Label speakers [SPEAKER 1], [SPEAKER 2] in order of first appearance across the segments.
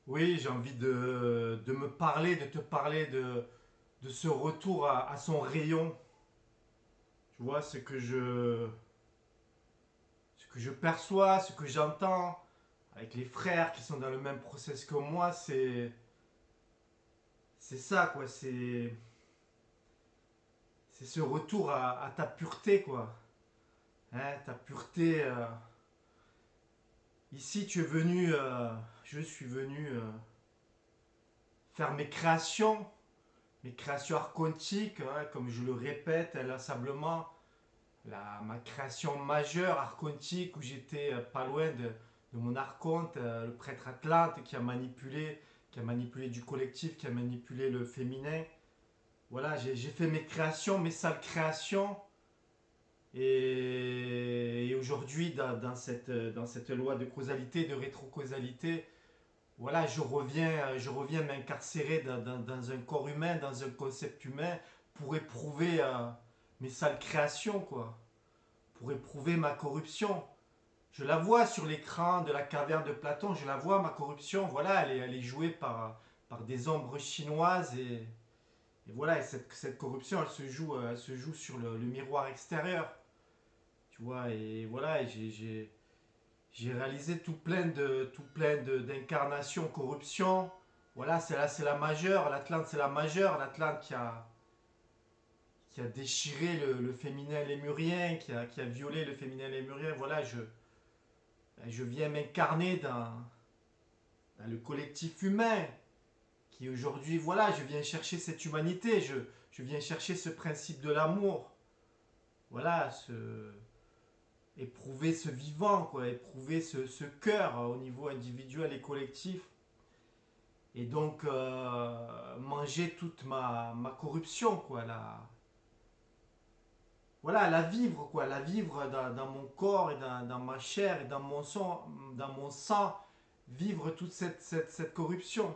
[SPEAKER 1] Oui, j'ai envie de me parler, de te parler de ce retour à son rayon. Tu vois, ce que je perçois, ce que j'entends avec les frères qui sont dans le même process que moi, c'est ça, quoi. C'est ce retour à ta pureté, quoi. Hein, ta pureté. Ici, je suis venu faire mes créations archontiques, hein, comme je le répète inlassablement. Ma création majeure archontique où j'étais pas loin de mon archonte, le prêtre Atlante qui a manipulé du collectif, qui a manipulé le féminin. Voilà, j'ai fait mes créations, mes sales créations. Et aujourd'hui, dans cette loi de causalité, de rétrocausalité, voilà, je reviens m'incarcérer dans un corps humain, dans un concept humain, pour éprouver mes sales créations, quoi. Pour éprouver ma corruption. Je la vois sur l'écran de la caverne de Platon, je la vois, ma corruption, voilà, elle est jouée par des ombres chinoises et voilà, et cette corruption, elle se joue sur le miroir extérieur, tu vois, et voilà, j'ai réalisé tout plein d'incarnations, corruption, voilà, c'est la majeure, l'Atlante c'est la majeure, l'Atlante qui a déchiré le féminin lémurien, qui a violé le féminin lémurien, voilà, je viens m'incarner dans le collectif humain qui aujourd'hui, voilà, je viens chercher cette humanité, je viens chercher ce principe de l'amour, voilà, éprouver ce vivant, quoi, éprouver ce cœur au niveau individuel et collectif, et donc manger toute ma corruption, quoi, voilà, la vivre, quoi, la vivre dans mon corps et dans ma chair et dans mon sang, vivre toute cette corruption.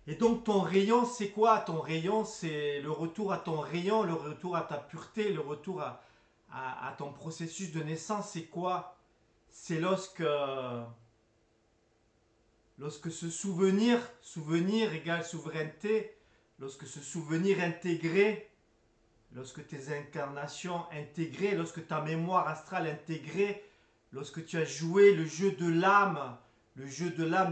[SPEAKER 1] Et donc ton rayon, c'est quoi? Ton rayon, c'est le retour à ton rayon, le retour à ta pureté, le retour à ton processus de naissance, c'est quoi? C'est lorsque ce souvenir égale souveraineté, lorsque ce souvenir intégré, lorsque tes incarnations intégrées, lorsque ta mémoire astrale intégrée, lorsque tu as joué le jeu de l'âme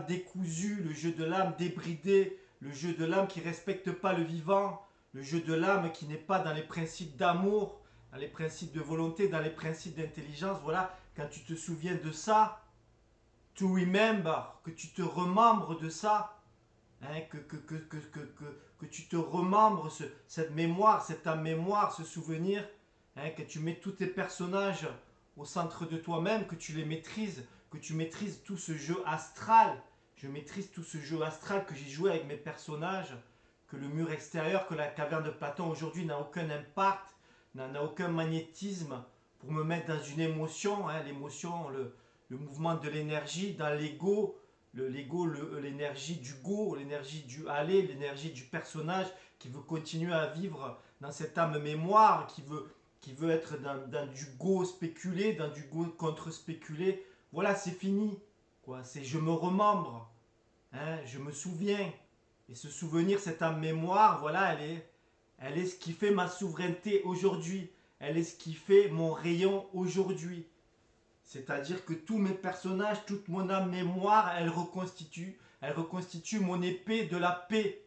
[SPEAKER 1] décousue, le jeu de l'âme débridée, le jeu de l'âme qui ne respecte pas le vivant, le jeu de l'âme qui n'est pas dans les principes d'amour, dans les principes de volonté, dans les principes d'intelligence, voilà, quand tu te souviens de ça, to remember, que tu te remembres de ça, hein, que tu te remembres cette mémoire, cette âme mémoire, ce souvenir, hein, que tu mets tous tes personnages au centre de toi-même, que tu les maîtrises, que tu maîtrises tout ce jeu astral. Je maîtrise tout ce jeu astral que j'ai joué avec mes personnages, que le mur extérieur, que la caverne de Platon aujourd'hui n'a aucun impact, n'a aucun magnétisme pour me mettre dans une émotion, hein, l'émotion, le mouvement de l'énergie, dans l'ego, l'énergie du go, l'énergie du aller, l'énergie du personnage qui veut continuer à vivre dans cette âme mémoire, qui veut être dans du go spéculé, dans du go contre-spéculé. Voilà, c'est fini. Quoi. C'est je me remembre, hein, je me souviens. Et ce souvenir, cette âme mémoire, voilà, elle est ce qui fait ma souveraineté aujourd'hui. Elle est ce qui fait mon rayon aujourd'hui. C'est-à-dire que tous mes personnages, toute mon âme mémoire, elle reconstitue mon épée de la paix.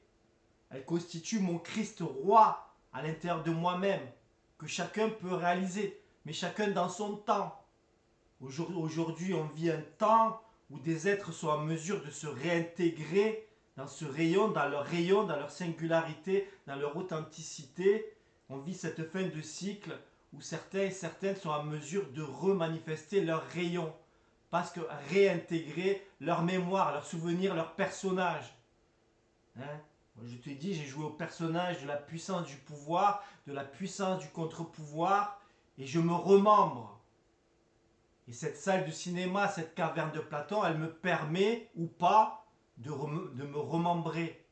[SPEAKER 1] Elle constitue mon Christ roi à l'intérieur de moi-même, que chacun peut réaliser, mais chacun dans son temps. Aujourd'hui, on vit un temps où des êtres sont en mesure de se réintégrer dans ce rayon, dans leur singularité, dans leur authenticité. On vit cette fin de cycle où certains et certaines sont en mesure de remanifester leur rayon. Parce que réintégrer leur mémoire, leurs souvenirs, leurs personnages. Hein. Je te dis, j'ai joué au personnage de la puissance du pouvoir, de la puissance du contre-pouvoir, et je me remembre. Et cette salle de cinéma, cette caverne de Platon, elle me permet ou pas de me remembrer,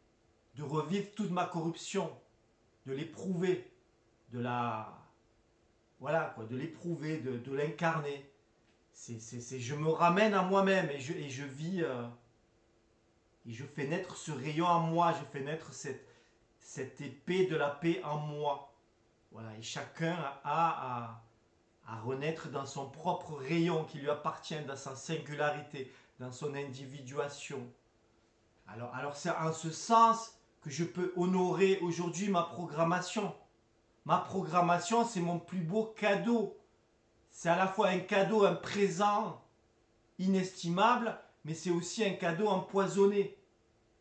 [SPEAKER 1] de revivre toute ma corruption, de l'éprouver, de la. Voilà quoi, de l'éprouver, de l'incarner. Je me ramène à moi-même et je vis. Et je fais naître ce rayon en moi, je fais naître cette épée de la paix en moi. Voilà, et chacun à renaître dans son propre rayon qui lui appartient, dans sa singularité, dans son individuation. Alors c'est en ce sens que je peux honorer aujourd'hui ma programmation. Ma programmation, c'est mon plus beau cadeau. C'est à la fois un cadeau, un présent inestimable, mais c'est aussi un cadeau empoisonné.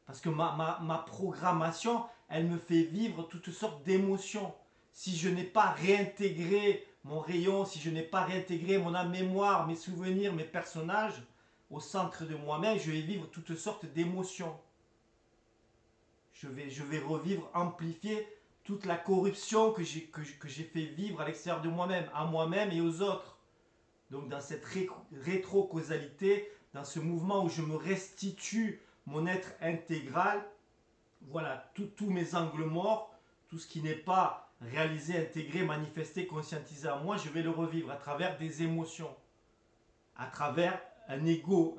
[SPEAKER 1] Parce que ma programmation, elle me fait vivre toutes sortes d'émotions. Si je n'ai pas réintégré mon rayon, si je n'ai pas réintégré mon âme mémoire, mes souvenirs, mes personnages au centre de moi-même, je vais vivre toutes sortes d'émotions. Je vais revivre, amplifier toute la corruption que j'ai fait vivre à l'extérieur de moi-même, à moi-même et aux autres. Donc dans cette rétro-causalité, dans ce mouvement où je me restitue mon être intégral, voilà, tous mes angles morts, tout ce qui n'est pas réalisé, intégré, manifesté, conscientisé en moi, je vais le revivre à travers des émotions, à travers un ego,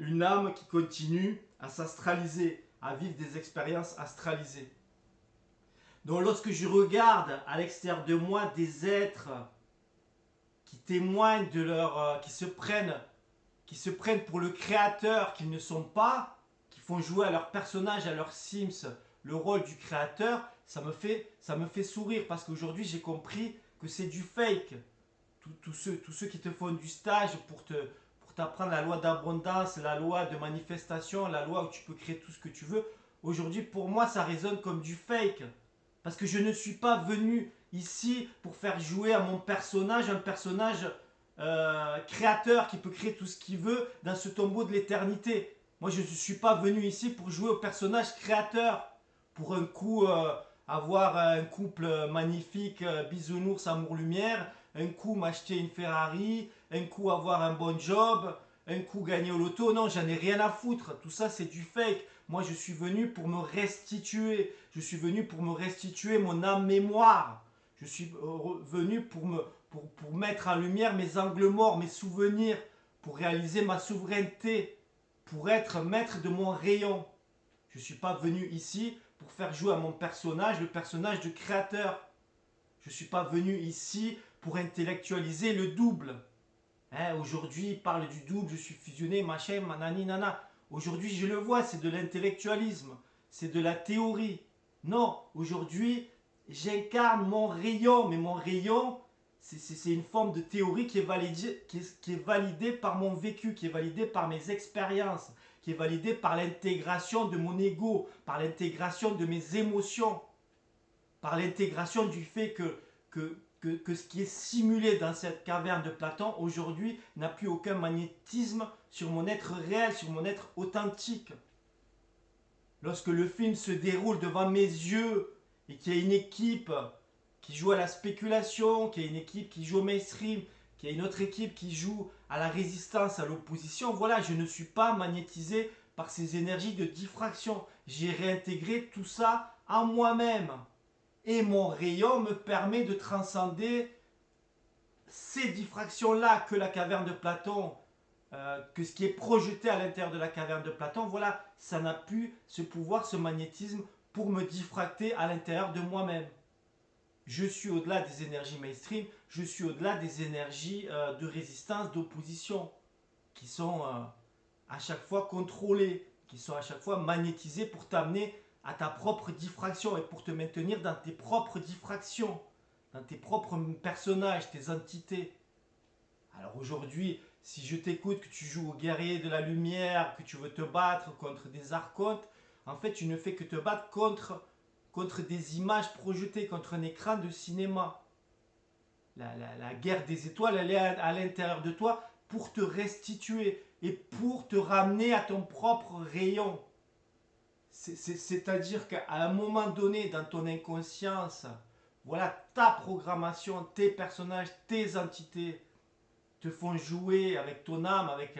[SPEAKER 1] une âme qui continue à s'astraliser, à vivre des expériences astralisées. Donc lorsque je regarde à l'extérieur de moi des êtres qui témoignent de leur, qui se prennent pour le créateur qu'ils ne sont pas, qui font jouer à leur personnage, à leur Sims, le rôle du créateur, ça me fait sourire parce qu'aujourd'hui j'ai compris que c'est du fake. Tous ceux qui te font du stage pour t'apprendre la loi d'abondance, la loi de manifestation, la loi où tu peux créer tout ce que tu veux, aujourd'hui pour moi ça résonne comme du fake. Parce que je ne suis pas venu ici pour faire jouer à mon personnage, un personnage créateur qui peut créer tout ce qu'il veut dans ce tombeau de l'éternité. Moi, je ne suis pas venu ici pour jouer au personnage créateur. Pour un coup avoir un couple magnifique, bisounours, amour-lumière, un coup m'acheter une Ferrari, un coup avoir un bon job, un coup gagner au loto. Non, j'en ai rien à foutre. Tout ça, c'est du fake. Moi, je suis venu pour me restituer. Je suis venu pour me restituer mon âme mémoire. Je suis venu pour mettre en lumière mes angles morts, mes souvenirs, pour réaliser ma souveraineté, pour être maître de mon rayon. Je ne suis pas venu ici pour faire jouer à mon personnage, le personnage de créateur. Je ne suis pas venu ici pour intellectualiser le double. Hein, aujourd'hui, il parle du double, je suis fusionné, machin, manani, nana. Aujourd'hui, je le vois, c'est de l'intellectualisme, c'est de la théorie. Non, aujourd'hui, j'incarne mon rayon, mais mon rayon, c'est une forme de théorie qui est validée par mon vécu, qui est validée par mes expériences, qui est validée par l'intégration de mon ego, par l'intégration de mes émotions, par l'intégration du fait que ce qui est simulé dans cette caverne de Platon aujourd'hui n'a plus aucun magnétisme sur mon être réel, sur mon être authentique. Lorsque le film se déroule devant mes yeux et qu'il y a une équipe qui joue à la spéculation, qu'il y a une équipe qui joue au mainstream, qu'il y a une autre équipe qui joue à la résistance, à l'opposition, voilà, je ne suis pas magnétisé par ces énergies de diffraction. J'ai réintégré tout ça en moi-même. Et mon rayon me permet de transcender ces diffractions-là que la caverne de Platon, que ce qui est projeté à l'intérieur de la caverne de Platon, voilà, ça n'a plus ce pouvoir, ce magnétisme pour me diffracter à l'intérieur de moi-même. Je suis au-delà des énergies mainstream, je suis au-delà des énergies de résistance, d'opposition, qui sont à chaque fois contrôlées, qui sont à chaque fois magnétisées pour t'amener à ta propre diffraction et pour te maintenir dans tes propres diffractions, dans tes propres personnages, tes entités. Alors aujourd'hui, si je t'écoute, que tu joues au guerrier de la lumière, que tu veux te battre contre des archontes, en fait tu ne fais que te battre contre des images projetées, contre un écran de cinéma. La guerre des étoiles, elle est à l'intérieur de toi pour te restituer et pour te ramener à ton propre rayon. C'est-à-dire qu'à un moment donné, dans ton inconscience, voilà, ta programmation, tes personnages, tes entités te font jouer avec ton âme, avec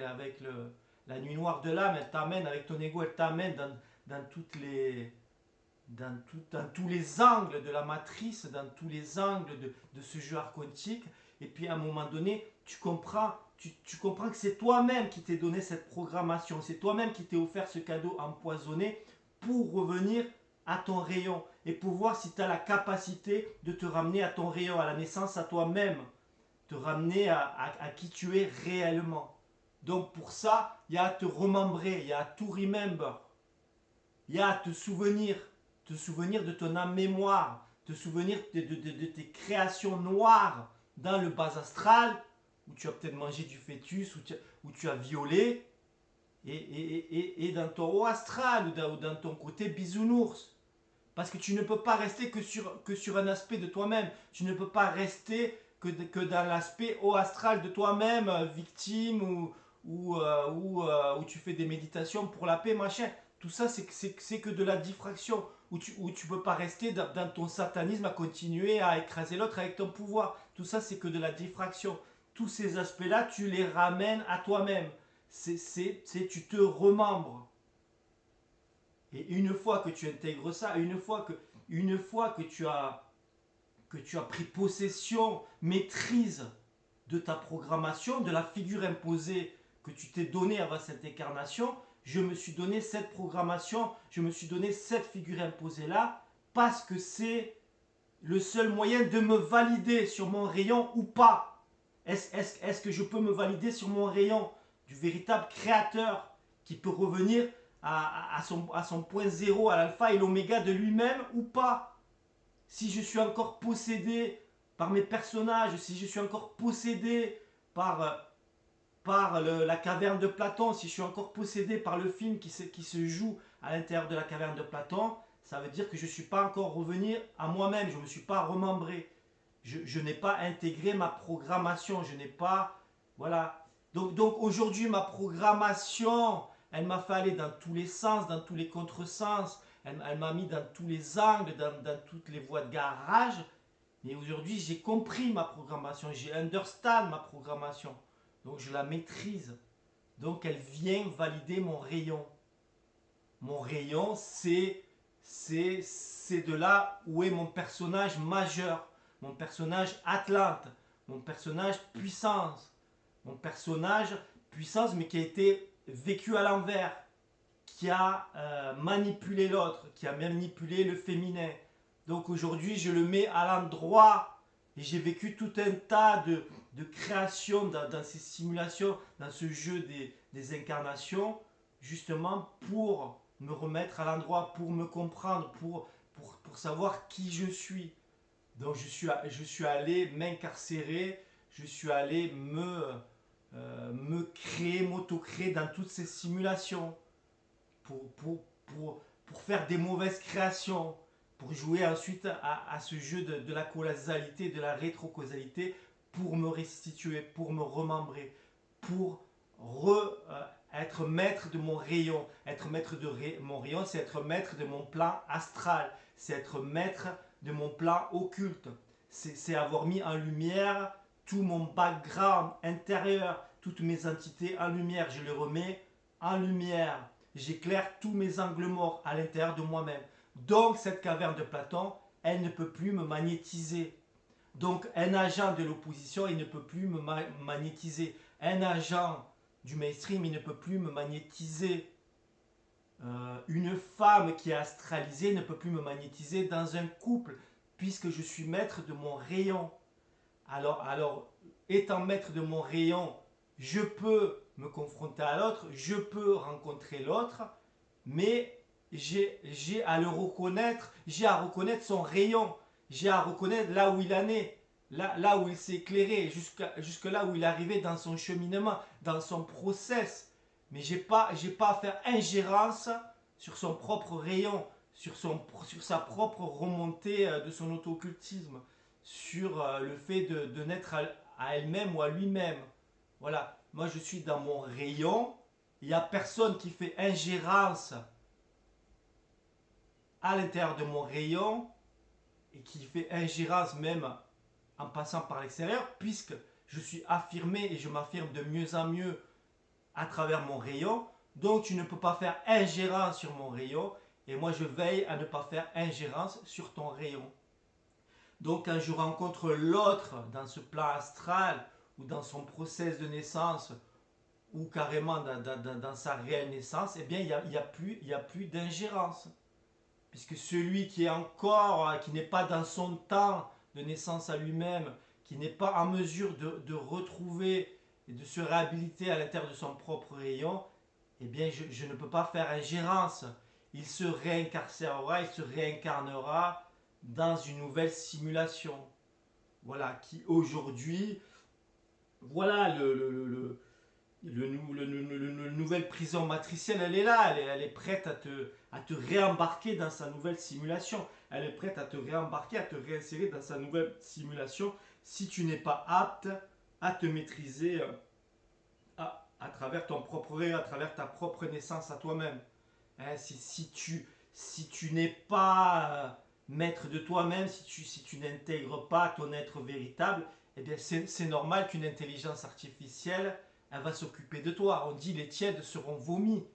[SPEAKER 1] la nuit noire de l'âme, elle t'amène avec ton ego, elle t'amène dans tous les angles de la matrice, dans tous les angles de ce jeu archontique. Et puis à un moment donné, tu comprends tu comprends que c'est toi-même qui t'es donné cette programmation, c'est toi-même qui t'es offert ce cadeau empoisonné pour revenir à ton rayon et pour voir si tu as la capacité de te ramener à ton rayon, à la naissance, à toi-même, te ramener à qui tu es réellement. Donc pour ça, il y a à te remembrer, il y a à to remember, il y a à te souvenir de ton âme mémoire, te souvenir de tes créations noires dans le bas astral, où tu as peut-être mangé du fœtus, où tu as violé, et dans ton haut astral, ou dans ton côté bisounours. Parce que tu ne peux pas rester que sur un aspect de toi-même. Tu ne peux pas rester que dans l'aspect haut astral de toi-même, victime, ou tu fais des méditations pour la paix, machin. Tout ça, c'est que de la diffraction. Où tu ne peux pas rester dans ton satanisme à continuer à écraser l'autre avec ton pouvoir. Tout ça, c'est que de la diffraction. Tous ces aspects-là, tu les ramènes à toi-même. Tu te remembres. Et une fois que tu intègres ça, une fois que tu as pris possession, maîtrise de ta programmation, de la figure imposée que tu t'es donnée avant cette incarnation, je me suis donné cette programmation, je me suis donné cette figure imposée-là, parce que c'est le seul moyen de me valider sur mon rayon ou pas. Est-ce que je peux me valider sur mon rayon du véritable créateur qui peut revenir à son point zéro, à l'alpha et l'oméga de lui-même ou pas? Si je suis encore possédé par mes personnages, si je suis encore possédé par la caverne de Platon, si je suis encore possédé par le film qui se joue à l'intérieur de la caverne de Platon, ça veut dire que je ne suis pas encore revenu à moi-même, je ne me suis pas remembré. Je n'ai pas intégré ma programmation, je n'ai pas... Voilà. Donc aujourd'hui, ma programmation, elle m'a fait aller dans tous les sens, dans tous les contresens, elle m'a mis dans tous les angles, dans toutes les voies de garage. Mais aujourd'hui, j'ai compris ma programmation, j'ai understand ma programmation. Donc je la maîtrise. Donc elle vient valider mon rayon. Mon rayon, c'est de là où est mon personnage majeur, mon personnage Atlante, mon personnage puissance, mon personnage puissance mais qui a été vécu à l'envers, qui a manipulé l'autre, qui a manipulé le féminin. Donc aujourd'hui, je le mets à l'endroit et j'ai vécu tout un tas de créations dans ces simulations, dans ce jeu des incarnations, justement pour me remettre à l'endroit, pour me comprendre, pour savoir qui je suis. Donc je suis allé m'incarcérer, je suis allé me créer, m'auto-créer dans toutes ces simulations pour faire des mauvaises créations, pour jouer ensuite à ce jeu de la causalité, de la rétrocausalité, pour me restituer, pour me remembrer, pour être maître de mon rayon. Être maître de mon rayon, c'est être maître de mon plan astral, c'est être maître de mon plan occulte, c'est avoir mis en lumière tout mon background intérieur, toutes mes entités en lumière, je les remets en lumière. J'éclaire tous mes angles morts à l'intérieur de moi-même. Donc cette caverne de Platon, elle ne peut plus me magnétiser. Donc un agent de l'opposition, il ne peut plus me magnétiser. Un agent du mainstream, il ne peut plus me magnétiser. Une femme qui est astralisée ne peut plus me magnétiser dans un couple, puisque je suis maître de mon rayon. Alors étant maître de mon rayon, je peux me confronter à l'autre, je peux rencontrer l'autre, mais j'ai à le reconnaître, j'ai à reconnaître son rayon, j'ai à reconnaître là où il en est, là où il s'est éclairé, jusque là où il est arrivé dans son cheminement, dans son process. Mais j'ai pas à faire ingérence sur son propre rayon, sur sa propre remontée de son auto-occultisme, sur le fait de naître à elle-même ou à lui-même. Voilà, moi je suis dans mon rayon, il n'y a personne qui fait ingérence à l'intérieur de mon rayon et qui fait ingérence même en passant par l'extérieur, puisque je suis affirmé et je m'affirme de mieux en mieux à travers mon rayon. Donc tu ne peux pas faire ingérence sur mon rayon et moi je veille à ne pas faire ingérence sur ton rayon. Donc quand je rencontre l'autre dans ce plan astral ou dans son process de naissance, ou carrément dans sa réelle naissance, eh bien, il y a plus d'ingérence. Puisque celui qui est encore, qui n'est pas dans son temps de naissance à lui-même, qui n'est pas en mesure de retrouver et de se réhabiliter à l'intérieur de son propre rayon, eh bien, je ne peux pas faire ingérence. Il se réincarcérera, il se réincarnera dans une nouvelle simulation. Voilà, qui aujourd'hui, voilà, nouvelle prison matricielle, elle est là, elle est prête à te réembarquer dans sa nouvelle simulation. Elle est prête à te réembarquer, à te réinsérer dans sa nouvelle simulation si tu n'es pas apte à te maîtriser à travers ton propre rêve, à travers ta propre naissance à toi-même. Hein, si tu n'es pas maître de toi-même, si tu n'intègres pas ton être véritable, eh bien c'est normal qu'une intelligence artificielle, elle va s'occuper de toi. On dit les tièdes seront vomis.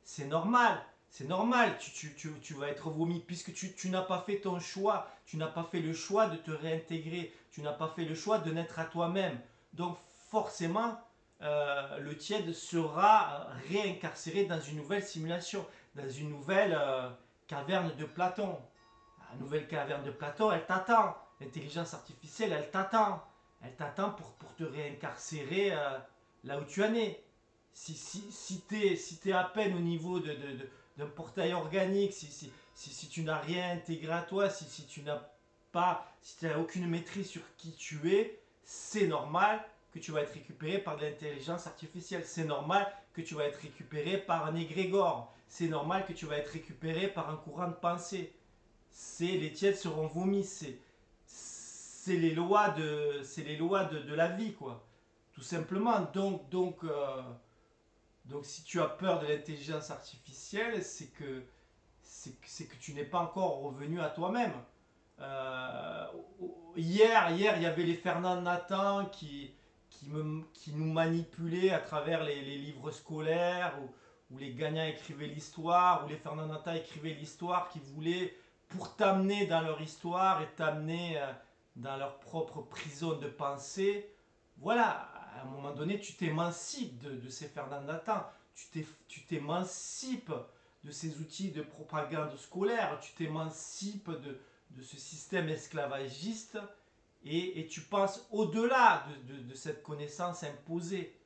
[SPEAKER 1] C'est normal. C'est normal, tu vas être vomi puisque tu n'as pas fait ton choix, tu n'as pas fait le choix de te réintégrer, tu n'as pas fait le choix de naître à toi-même. Donc forcément, le tiède sera réincarcéré dans une nouvelle simulation, dans une nouvelle caverne de Platon. La nouvelle caverne de Platon, elle t'attend. L'intelligence artificielle, elle t'attend. Elle t'attend pour te réincarcérer là où tu es né. Si tu es à peine au niveau d'un portail organique, si tu n'as rien intégré à toi, si tu n'as pas, si tu n'as aucune maîtrise sur qui tu es, c'est normal que tu vas être récupéré par de l'intelligence artificielle. C'est normal que tu vas être récupéré par un égrégore. C'est normal que tu vas être récupéré par un courant de pensée. Les tièdes seront vomis. C'est les lois de la vie, quoi. Tout simplement. Donc si tu as peur de l'intelligence artificielle, c'est que tu n'es pas encore revenu à toi-même. Euh, hier, il y avait les Fernand Nathan qui nous manipulaient à travers les livres scolaires où les gagnants écrivaient l'histoire, où les Fernand Nathan écrivaient l'histoire, qui voulaient, pour t'amener dans leur histoire et t'amener dans leur propre prison de pensée, voilà, à un moment donné, tu t'émancipes de ces Fernand Nathan, tu t'émancipes de ces outils de propagande scolaire, tu t'émancipes de ce système esclavagiste et tu passes au-delà de cette connaissance imposée.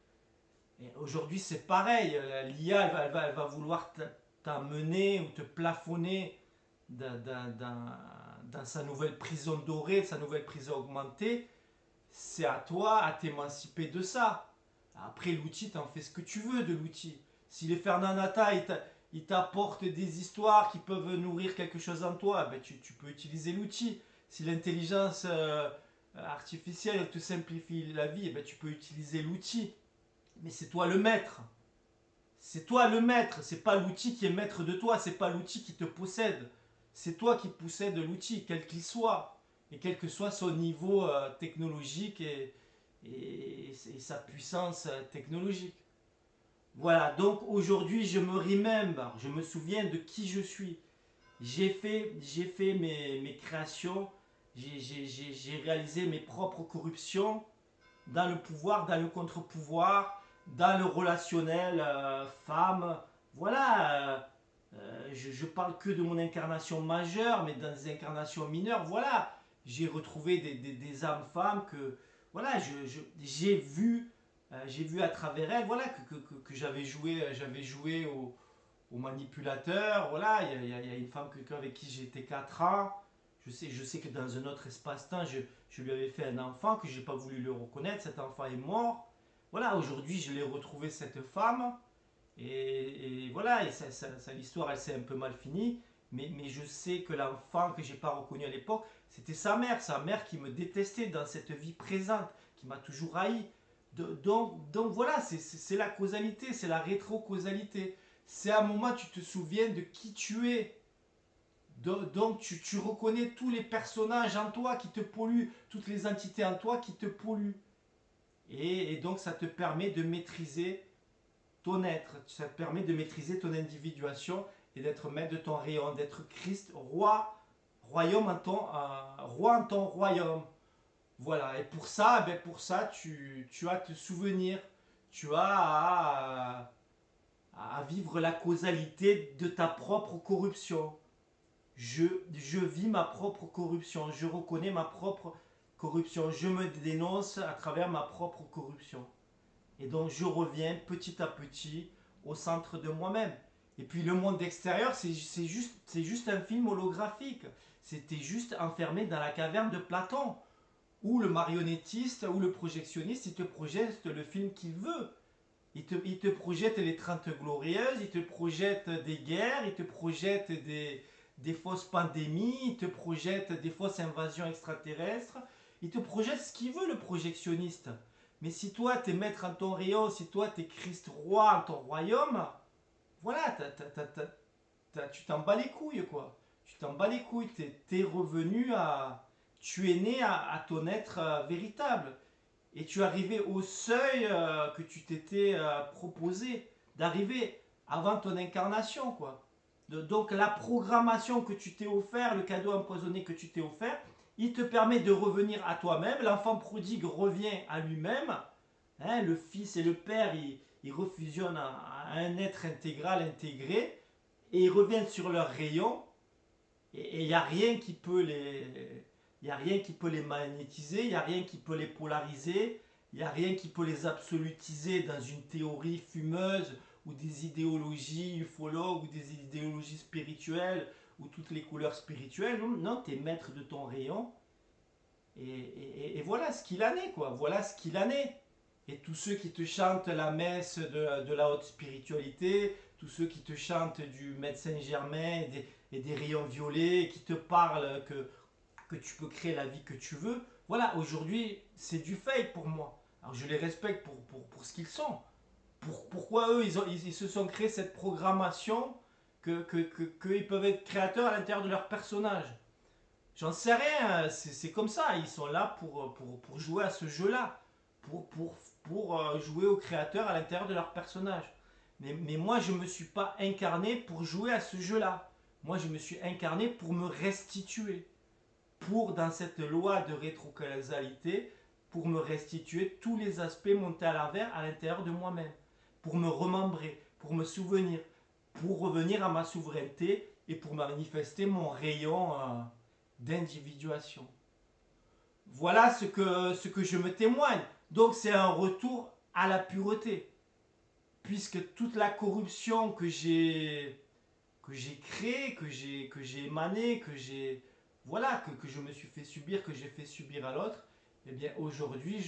[SPEAKER 1] Et aujourd'hui, c'est pareil, l'IA, elle va vouloir t'amener ou te plafonner dans sa nouvelle prison dorée, sa nouvelle prison augmentée. C'est à toi à t'émanciper de ça. Après, l'outil, t'en fais ce que tu veux de l'outil. Si les Fernand Nata, ils t'apportent des histoires qui peuvent nourrir quelque chose en toi, ben tu peux utiliser l'outil. Si l'intelligence artificielle te simplifie la vie, ben tu peux utiliser l'outil. Mais c'est toi le maître. C'est toi le maître. C'est pas l'outil qui est maître de toi. C'est pas l'outil qui te possède. C'est toi qui possèdes l'outil, quel qu'il soit. Et quel que soit son niveau technologique et sa puissance technologique. Voilà, donc aujourd'hui je me remember, je me souviens de qui je suis. J'ai fait mes créations, j'ai réalisé mes propres corruptions dans le pouvoir, dans le contre-pouvoir, dans le relationnel femme. Voilà, je parle que de mon incarnation majeure, mais dans des incarnations mineures, voilà, j'ai retrouvé des âmes femmes que, voilà, j'ai vu à travers elles, voilà, que j'avais joué au manipulateur, voilà, il y a une femme avec qui j'ai été 4 ans, je sais que dans un autre espace-temps, je lui avais fait un enfant que je n'ai pas voulu le reconnaître, cet enfant est mort, voilà, aujourd'hui je l'ai retrouvé cette femme, et voilà, et l'histoire elle s'est un peu mal finie, mais je sais que l'enfant que j'ai pas reconnu à l'époque, c'était sa mère qui me détestait dans cette vie présente, qui m'a toujours haï. Donc voilà, c'est la causalité, c'est la rétro-causalité. C'est à un moment tu te souviens de qui tu es. Donc tu reconnais tous les personnages en toi qui te polluent, toutes les entités en toi qui te polluent. Et donc ça te permet de maîtriser ton être, ça te permet de maîtriser ton individuation et d'être maître de ton rayon, d'être Christ, roi, roi en ton royaume. Voilà, et pour ça tu as à te souvenir, tu as à vivre la causalité de ta propre corruption. Je, je vis ma propre corruption, je reconnais ma propre corruption, je me dénonce à travers ma propre corruption. Et donc je reviens petit à petit au centre de moi-même. Et puis le monde extérieur, c'est juste un film holographique. C'était juste enfermé dans la caverne de Platon, où le marionnettiste ou le projectionniste, il te projette le film qu'il veut. Il te projette les 30 glorieuses, il te projette des guerres, il te projette des fausses pandémies, il te projette des fausses invasions extraterrestres, il te projette ce qu'il veut, le projectionniste. Mais si toi, t'es maître en ton rayon, si toi, t'es Christ roi en ton royaume, voilà, tu t'en bats les couilles, quoi. Tu t'en bats les couilles, t'es revenu à... Tu es né à ton être véritable. Et tu es arrivé au seuil que tu t'étais proposé d'arriver avant ton incarnation, quoi. Donc la programmation que tu t'es offert, le cadeau empoisonné que tu t'es offert, il te permet de revenir à toi-même. L'enfant prodigue revient à lui-même. Hein, le fils et le père, ils refusionnent à un être intégral, intégré, et ils reviennent sur leur rayon. Et il n'y a rien qui peut les... Il n'y a rien qui peut les magnétiser, il n'y a rien qui peut les polariser, il n'y a rien qui peut les absolutiser dans une théorie fumeuse ou des idéologies ufologues ou des idéologies spirituelles ou toutes les couleurs spirituelles. Non, non, tu es maître de ton rayon. Et voilà ce qu'il en est, quoi. Voilà ce qu'il en est. Et tous ceux qui te chantent la messe de la haute spiritualité, tous ceux qui te chantent du médecin Germain et des rayons violets, et qui te parlent que tu peux créer la vie que tu veux, voilà, aujourd'hui, c'est du fake pour moi. Alors je les respecte pour ce qu'ils sont. Pourquoi eux, ils se sont créés cette programmation qu'ils peuvent être créateurs à l'intérieur de leur personnage. J'en sais rien, c'est comme ça. Ils sont là pour jouer à ce jeu-là, pour jouer au créateur à l'intérieur de leur personnage. Mais moi, je ne me suis pas incarné pour jouer à ce jeu-là. Moi, je me suis incarné pour me restituer. Pour, dans cette loi de rétrocausalité, pour me restituer tous les aspects montés à l'envers à l'intérieur de moi-même. Pour me remembrer, pour me souvenir, pour revenir à ma souveraineté et pour manifester mon rayon d'individuation. Voilà ce que je me témoigne. Donc c'est un retour à la pureté. Puisque toute la corruption que j'ai créée, que j'ai émanée, voilà, que je me suis fait subir, que j'ai fait subir à l'autre, eh bien aujourd'hui,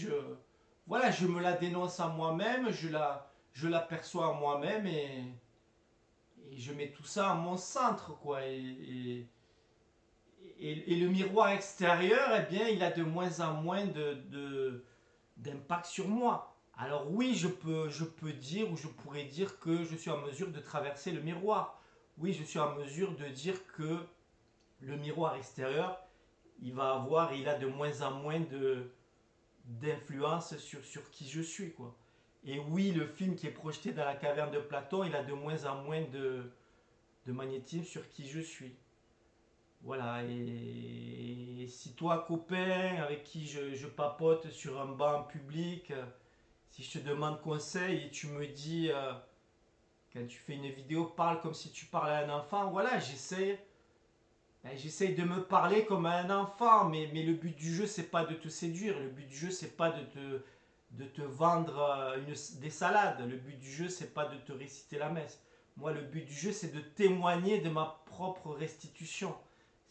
[SPEAKER 1] voilà, je me la dénonce à moi-même, je la perçois à moi-même et je mets tout ça à mon centre, quoi. Et le miroir extérieur, eh bien, il a de moins en moins d'impact sur moi. Alors oui, je peux dire ou je pourrais dire que je suis en mesure de traverser le miroir. Oui, je suis en mesure de dire que le miroir extérieur, il a de moins en moins d'influence sur qui je suis, quoi. Et oui, le film qui est projeté dans la caverne de Platon, il a de moins en moins de magnétisme sur qui je suis. Voilà, et si toi, copain, avec qui je papote sur un banc public, si je te demande conseil et tu me dis, quand tu fais une vidéo, parle comme si tu parlais à un enfant, voilà, j'essaye de me parler comme à un enfant, mais le but du jeu, c'est pas de te séduire, le but du jeu, c'est pas de te vendre des salades, le but du jeu, c'est pas de te réciter la messe. Moi, le but du jeu, c'est de témoigner de ma propre restitution.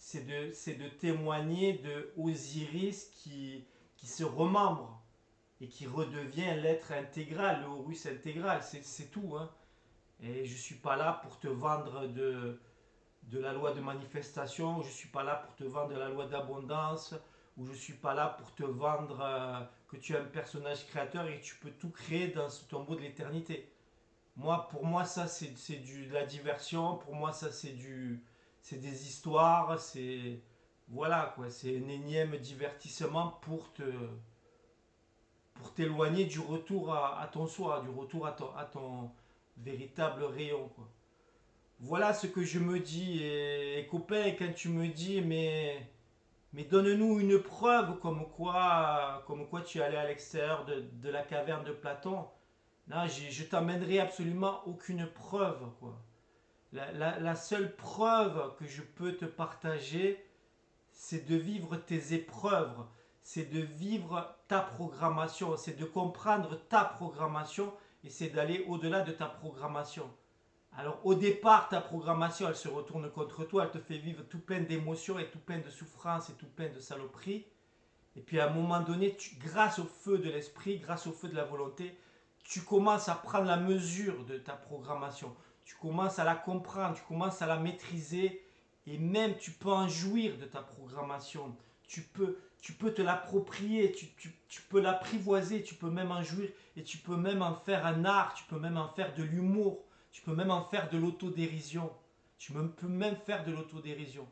[SPEAKER 1] C'est de témoigner de Osiris qui se remembre et qui redevient l'être intégral, le Horus intégral, c'est tout. Hein. Et je ne suis pas là pour te vendre de la loi de manifestation, je ne suis pas là pour te vendre de la loi d'abondance, ou je ne suis pas là pour te vendre que tu es un personnage créateur et que tu peux tout créer dans ce tombeau de l'éternité. Pour moi, ça, c'est de la diversion. Pour moi, ça, c'est des histoires. Voilà, quoi. C'est un énième divertissement pour t'éloigner du retour à ton soi, du retour à ton véritable rayon, quoi. Voilà ce que je me dis. Et copain, quand tu me dis, mais Mais donne-nous une preuve comme quoi tu es allé à l'extérieur de la caverne de Platon. Là, je t'emmènerai absolument aucune preuve, quoi. La seule preuve que je peux te partager, c'est de vivre tes épreuves, c'est de vivre ta programmation, c'est de comprendre ta programmation et c'est d'aller au-delà de ta programmation. Alors au départ, ta programmation, elle se retourne contre toi, elle te fait vivre tout plein d'émotions et tout plein de souffrances et tout plein de saloperies. Et puis à un moment donné, grâce au feu de l'esprit, grâce au feu de la volonté, tu commences à prendre la mesure de ta programmation. Tu commences à la comprendre, tu commences à la maîtriser et même tu peux en jouir de ta programmation. Tu peux te l'approprier, tu peux l'apprivoiser, tu peux même en jouir et tu peux même en faire un art, tu peux même en faire de l'humour, tu peux même en faire de l'autodérision. Peux même faire de l'autodérision.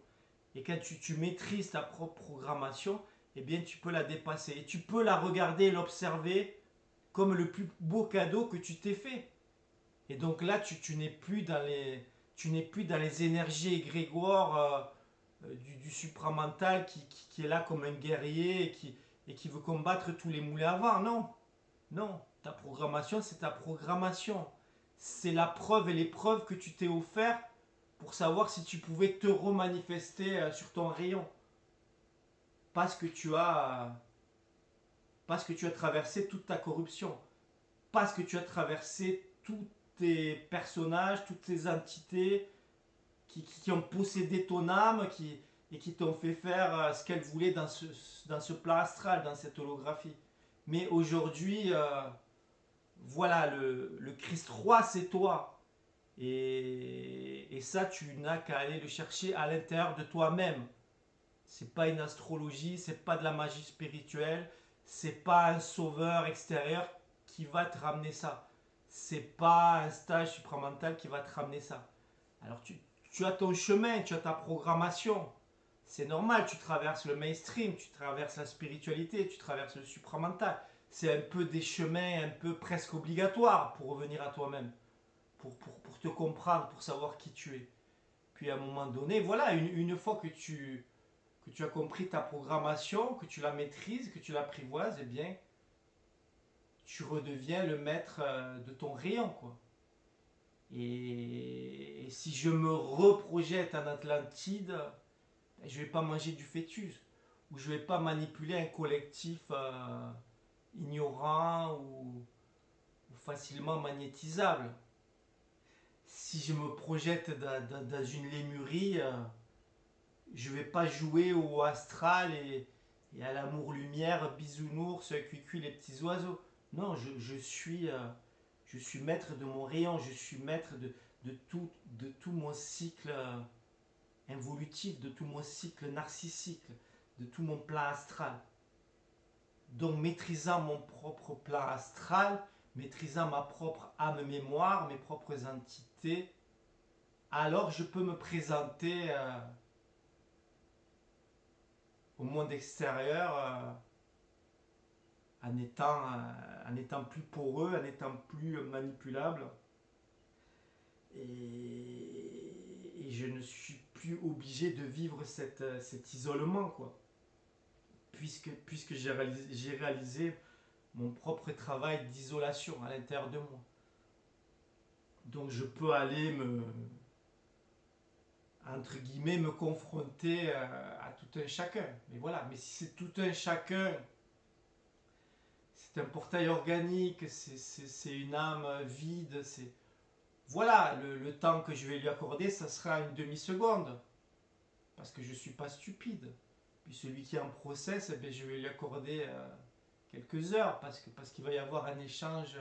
[SPEAKER 1] Et quand tu maîtrises ta propre programmation, eh bien tu peux la dépasser. Et tu peux la regarder, l'observer comme le plus beau cadeau que tu t'es fait. Et donc là, tu n'es plus dans les, tu n'es plus dans les énergies égrégoires du supramental qui est là comme un guerrier et qui veut combattre tous les moulins à vent. Non, non. Ta programmation, c'est ta programmation. C'est la preuve et l'épreuve que tu t'es offert pour savoir si tu pouvais te remanifester sur ton rayon. Parce que tu as, parce que tu as traversé toute ta corruption. Parce que tu as traversé tous tes personnages, toutes tes entités qui ont possédé ton âme et qui t'ont fait faire ce qu'elles voulaient dans ce plan astral, dans cette holographie. Mais aujourd'hui, voilà, le Christ roi, c'est toi. Et ça, tu n'as qu'à aller le chercher à l'intérieur de toi-même. C'est pas une astrologie, c'est pas de la magie spirituelle, c'est pas un sauveur extérieur qui va te ramener ça. C'est pas un stage supramental qui va te ramener ça. Alors tu as ton chemin, tu as ta programmation. C'est normal, tu traverses le mainstream, tu traverses la spiritualité, tu traverses le supramental. C'est un peu des chemins un peu presque obligatoires pour revenir à toi-même, pour te comprendre, pour savoir qui tu es. Puis à un moment donné, voilà, une fois que tu as compris ta programmation, que tu la maîtrises, que tu l'apprivoises, eh bien, tu redeviens le maître de ton rayon, quoi. Et si je me reprojette en Atlantide, je ne vais pas manger du fœtus, ou je ne vais pas manipuler un collectif ignorant ou facilement magnétisable. Si je me projette dans une lémurie, je vais pas jouer au astral et à l'amour-lumière, bisounours, cuicui, les petits oiseaux. Non, je suis maître de mon rayon, je suis maître de tout mon cycle involutif, de tout mon cycle narcissique, de tout mon plan astral. Donc maîtrisant mon propre plan astral, maîtrisant ma propre âme-mémoire, mes propres entités, alors je peux me présenter au monde extérieur en étant plus poreux, en étant plus manipulable. Et je ne suis plus obligé de vivre cet isolement, quoi. Puisque j'ai réalisé mon propre travail d'isolation à l'intérieur de moi. Donc je peux aller entre guillemets, me confronter à tout un chacun. Mais voilà, mais si c'est tout un chacun, c'est un portail organique, c'est une âme vide, c'est... Voilà, le temps que je vais lui accorder, ça sera une demi-seconde. Parce que je ne suis pas stupide. Puis celui qui est en process, eh bien, je vais lui accorder quelques heures parce qu'il va y avoir un échange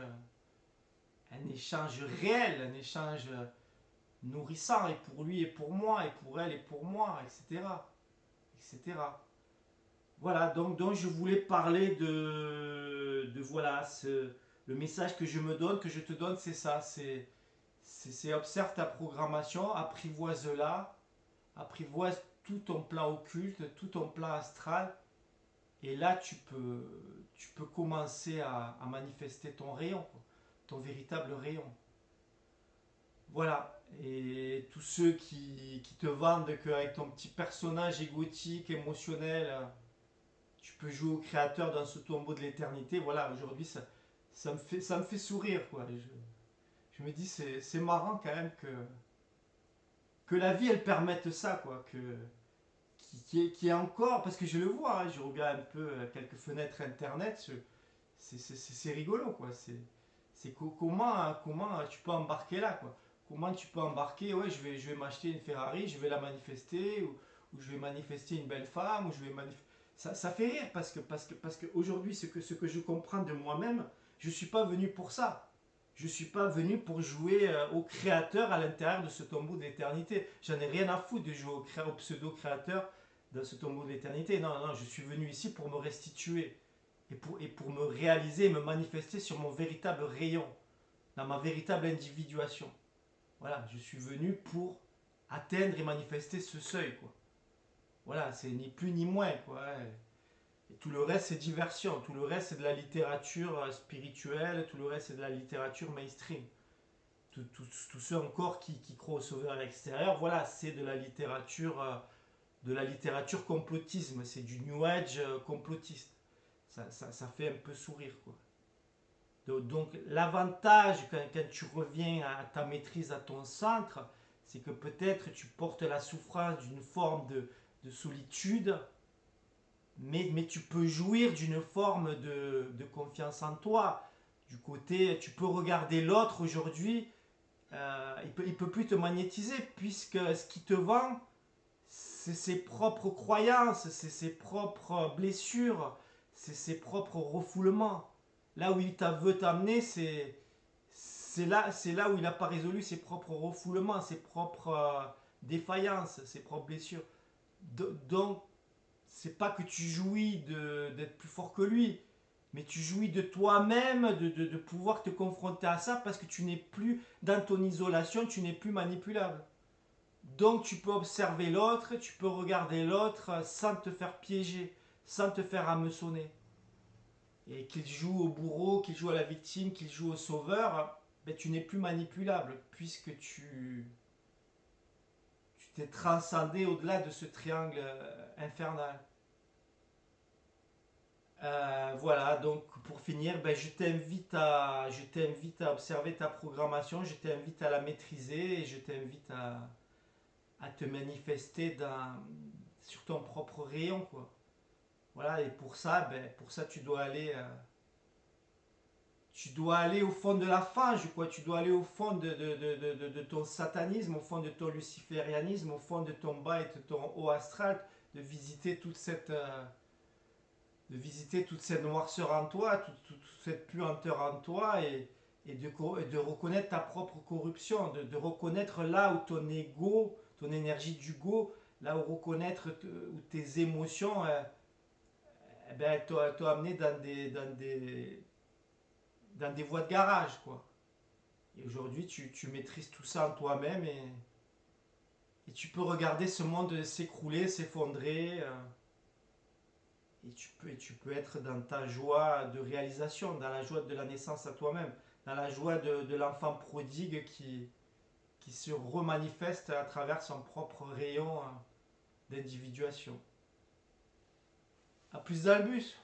[SPEAKER 1] réel, un échange nourrissant et pour lui et pour moi et pour elle et pour moi, etc. etc. Voilà, donc je voulais parler de voilà, le message que je me donne, que je te donne, c'est ça, c'est observe ta programmation, apprivoise-la, apprivoise tout ton plan occulte, tout ton plan astral, et là tu peux commencer à manifester ton rayon, quoi, ton véritable rayon. Voilà, Et tous ceux qui te vendent qu'avec ton petit personnage égotique, émotionnel, tu peux jouer au créateur dans ce tombeau de l'éternité. Voilà, aujourd'hui, ça me fait sourire, quoi. Je me dis, c'est marrant quand même que la vie, elle permette ça, quoi. Qui est encore, parce que je le vois, hein, je regarde un peu quelques fenêtres internet, c'est rigolo, quoi. Comment tu peux embarquer là, quoi. Comment tu peux embarquer, ouais, je vais m'acheter une Ferrari, je vais la manifester, ou je vais manifester une belle femme, ou je vais manifester. Ça fait rire parce que aujourd'hui, ce que je comprends de moi-même, je ne suis pas venu pour ça. Je ne suis pas venu pour jouer au créateur à l'intérieur de ce tombeau d'éternité. J'en ai rien à foutre de jouer au pseudo-créateur dans ce tombeau de l'éternité. Non, non, je suis venu ici pour me restituer et pour me réaliser et me manifester sur mon véritable rayon, dans ma véritable individuation. Voilà, je suis venu pour atteindre et manifester ce seuil, quoi. Voilà, c'est ni plus ni moins, quoi. Et tout le reste, c'est diversion. Tout le reste, c'est de la littérature spirituelle. Tout le reste, c'est de la littérature mainstream. Tous ceux encore qui croient au sauveur extérieur, voilà, c'est de la littérature complotisme. C'est du New Age complotiste. Ça fait un peu sourire, quoi. Donc l'avantage quand tu reviens à ta maîtrise, à ton centre, c'est que peut-être tu portes la souffrance d'une forme de solitude, mais tu peux jouir d'une forme de confiance en toi. Du côté, tu peux regarder l'autre aujourd'hui, il peut plus te magnétiser puisque ce qui te vend, c'est ses propres croyances, c'est ses propres blessures, c'est ses propres refoulements. Là où il veut t'amener, c'est là où il n'a pas résolu ses propres refoulements, ses propres défaillances, ses propres blessures. Donc, c'est pas que tu jouis d'être plus fort que lui, mais tu jouis de toi-même, de pouvoir te confronter à ça parce que tu n'es plus dans ton isolation, tu n'es plus manipulable. Donc tu peux observer l'autre, tu peux regarder l'autre sans te faire piéger, sans te faire hameçonner. Et qu'il joue au bourreau, qu'il joue à la victime, qu'il joue au sauveur, ben, tu n'es plus manipulable puisque tu t'es transcendé au-delà de ce triangle infernal. Voilà, donc pour finir, ben, je t'invite à observer ta programmation, je t'invite à la maîtriser et je t'invite à te manifester sur ton propre rayon, quoi. Voilà, et pour ça, tu dois aller au fond de la fange, quoi. Tu dois aller au fond de ton satanisme, au fond de ton luciférianisme, au fond de ton bas et de ton haut astral, de visiter toute cette, euh, de visiter toute cette noirceur en toi, toute cette puanteur en toi et de reconnaître ta propre corruption, de reconnaître là où ton ego, ton énergie d'ego, là où où tes émotions eh ben, t'ont amené dans des voies de garage, quoi. Et aujourd'hui, tu maîtrises tout ça en toi-même et tu peux regarder ce monde s'écrouler, s'effondrer. Et tu peux être dans ta joie de réalisation, dans la joie de la naissance à toi-même, dans la joie de l'enfant prodigue qui se remanifeste à travers son propre rayon d'individuation. A plus d'Albus.